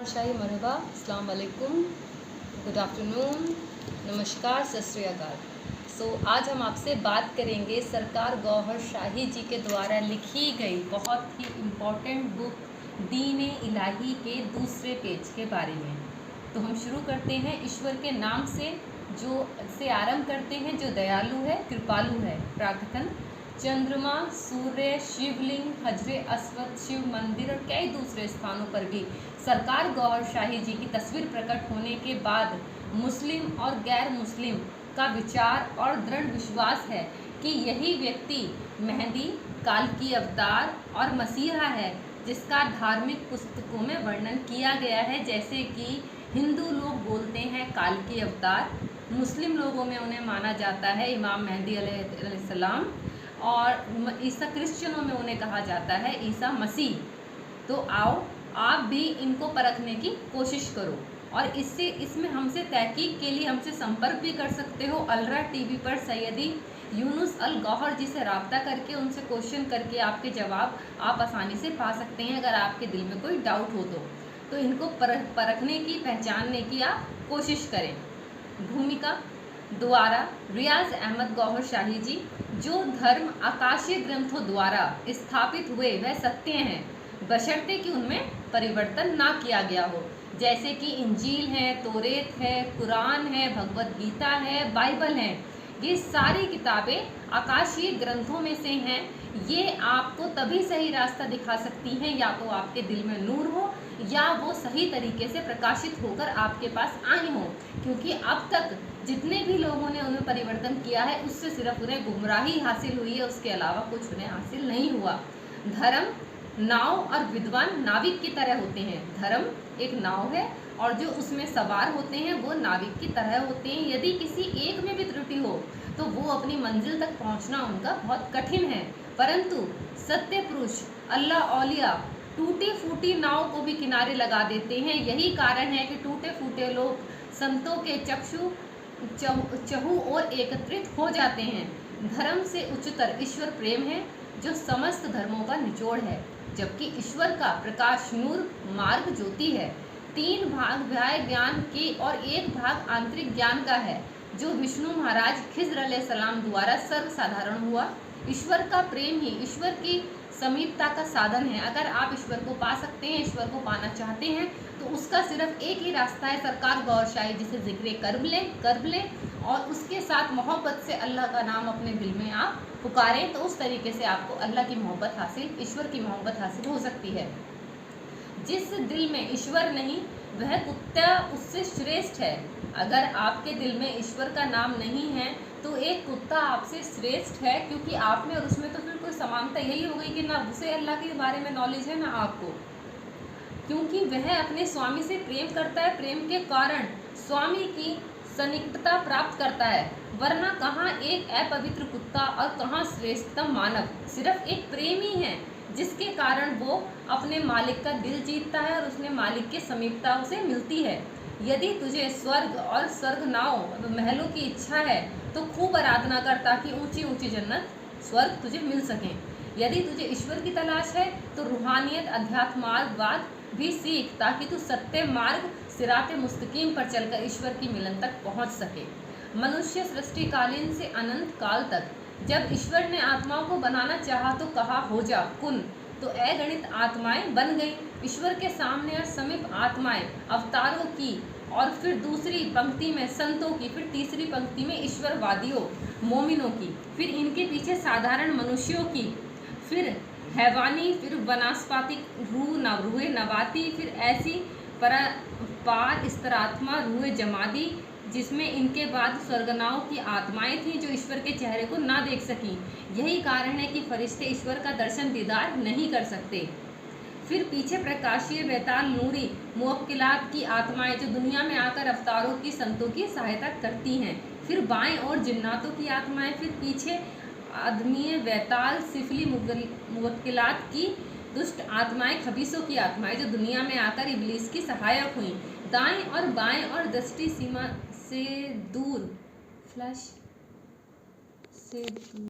शाही मरहबा, अस्सलाम वालेकुम, good afternoon, नमस्कार, सत श्री अकाल। आज हम आपसे बात करेंगे सरकार गौहर शाही जी के द्वारा लिखी गई बहुत ही इम्पोर्टेंट बुक दीन इलाही के दूसरे पेज के बारे में। तो हम शुरू करते हैं ईश्वर के नाम से आरंभ करते हैं जो दयालु है, कृपालु है। प्रार्थना: चंद्रमा, सूर्य, शिवलिंग, हजरे अस्वद, शिव मंदिर और कई दूसरे स्थानों पर भी सरकार गौहर शाही जी की तस्वीर प्रकट होने के बाद मुस्लिम और गैर मुस्लिम का विचार और दृढ़ विश्वास है कि यही व्यक्ति मेहदी, काल की अवतार और मसीहा है, जिसका धार्मिक पुस्तकों में वर्णन किया गया है। जैसे कि हिंदू लोग बोलते हैं काल की अवतार, मुस्लिम लोगों में उन्हें माना जाता है इमाम मेहदी अलैहिस्सलाम, और ईसा क्रिश्चियनों में उन्हें कहा जाता है ईसा मसीह। तो आओ आप भी इनको परखने की कोशिश करो, और इसमें हमसे तहकीक के लिए हमसे संपर्क भी कर सकते हो। अलरा टीवी पर सैयदी यूनुस अल गौहर जी से रब्ता करके उनसे क्वेश्चन करके आपके जवाब आप आसानी से पा सकते हैं, अगर आपके दिल में कोई डाउट हो तो इनको परखने की, पहचानने की आप कोशिश करें। भूमिका द्वारा रियाज अहमद गौहर शाही जी, जो धर्म आकाशीय ग्रंथों द्वारा स्थापित हुए वह सत्य हैं, बशर्ते कि उनमें परिवर्तन ना किया गया हो। जैसे कि इंजील है, तौरेत है, कुरान है, भगवत गीता है, बाइबल है। ये सारी किताबें आकाशीय ग्रंथों में से हैं। ये आपको तभी सही रास्ता दिखा सकती हैं, या तो आपके दिल में नूर हो या वो सही तरीके से प्रकाशित होकर आपके पास आई हो। क्योंकि अब तक जितने भी लोगों ने उनमें परिवर्तन किया है उससे सिर्फ उन्हें गुमराही हासिल हुई है, उसके अलावा कुछ उन्हें हासिल नहीं हुआ। धर्म नाव और विद्वान नाविक की तरह होते हैं। धर्म एक नाव है और जो उसमें सवार होते हैं वो नाविक की तरह होते हैं। यदि किसी एक में भी त्रुटि हो तो वो अपनी मंजिल तक पहुंचना उनका बहुत कठिन है। परंतु सत्य पुरुष, अल्लाह औलिया टूटी फूटी नाव को भी किनारे लगा देते हैं। यही कारण है कि टूटे फूटे लोग संतों के चहु और एकत्रित हो जाते हैं। धर्म से उच्चतर ईश्वर प्रेम है, जो समस्त धर्मों का निचोड़ है, जबकि ईश्वर का प्रकाश नूर मार्ग ज्योति है। 3 भाग बाह्य ज्ञान के और 1 भाग आंतरिक ज्ञान का है, जो विष्णु महाराज खिज्र अलैहिस्सलाम द्वारा सर्वसाधारण हुआ। ईश्वर का प्रेम ही ईश्वर की समीपता का साधन है। अगर आप ईश्वर को पा सकते हैं, ईश्वर को पाना चाहते हैं, तो उसका सिर्फ एक ही रास्ता है, सरकार गौहर शाही जिसे जिक्र कर लें और उसके साथ मोहब्बत से अल्लाह का नाम अपने दिल में आप पुकारें, तो उस तरीके से आपको अल्लाह की मोहब्बत हासिल, ईश्वर की मोहब्बत हासिल हो सकती है। जिस दिल में ईश्वर नहीं वह कुत्ता उससे श्रेष्ठ है। अगर आपके दिल में ईश्वर का नाम नहीं है तो एक कुत्ता आपसे श्रेष्ठ है, क्योंकि आप में और उसमें तो फिर कोई समानता यही हो गई कि ना उसे अल्लाह के बारे में नॉलेज है ना आपको, क्योंकि वह अपने स्वामी से प्रेम करता है। प्रेम के कारण स्वामी की सन्निकटता प्राप्त करता है, वरना कहाँ एक अपवित्र कुत्ता और कहाँ श्रेष्ठतम मानव। सिर्फ एक प्रेमी है जिसके कारण वो अपने मालिक का दिल जीतता है और उसने मालिक के समीपता उसे मिलती है। यदि तुझे स्वर्ग और स्वर्ग नाव महलों की इच्छा है तो खूब आराधना कर, ताकि ऊंची ऊंची जन्नत स्वर्ग तुझे मिल सकें। यदि तुझे ईश्वर की तलाश है तो रूहानियत, अध्यात्मवाद भी सीख, ताकि तू सत्य मार्ग सिराते मुस्तकीम पर चलकर ईश्वर की मिलन तक पहुंच सके। मनुष्य सृष्टिकालीन से अनंत काल तक जब ईश्वर ने आत्माओं को बनाना चाहा तो कहा हो जा कुन, तो अगणित आत्माएं बन गई। ईश्वर के सामने और समीप आत्माएं अवतारों की, और फिर दूसरी पंक्ति में संतों की, फिर तीसरी पंक्ति में ईश्वरवादियों मोमिनों की, फिर इनके पीछे साधारण मनुष्यों की, फिर हैवानी, फिर वनस्पतिक रूह नबाती, फिर ऐसी पार स्तरात्मा रूह जमादी, जिसमें इनके बाद स्वर्गनाओं की आत्माएं थीं जो ईश्वर के चेहरे को ना देख सकी। यही कारण है कि फरिश्ते ईश्वर का दर्शन दीदार नहीं कर सकते। फिर पीछे प्रकाशीय बेताल नूरी मुवक्किलात की आत्माएं जो दुनिया में आकर अवतारों की, संतों की सहायता करती हैं। फिर बाएं और जिन्नातों की आत्माएं, फिर पीछे आदमीय बेताल सिफली मुवक्किलात की दुष्ट आत्माएं, खबीसों की आत्माएं जो दुनिया में आकर इब्लीस की सहायक हुई। दाएं और बाएं और दृष्टि सीमा से दूर फ्लैश से दूर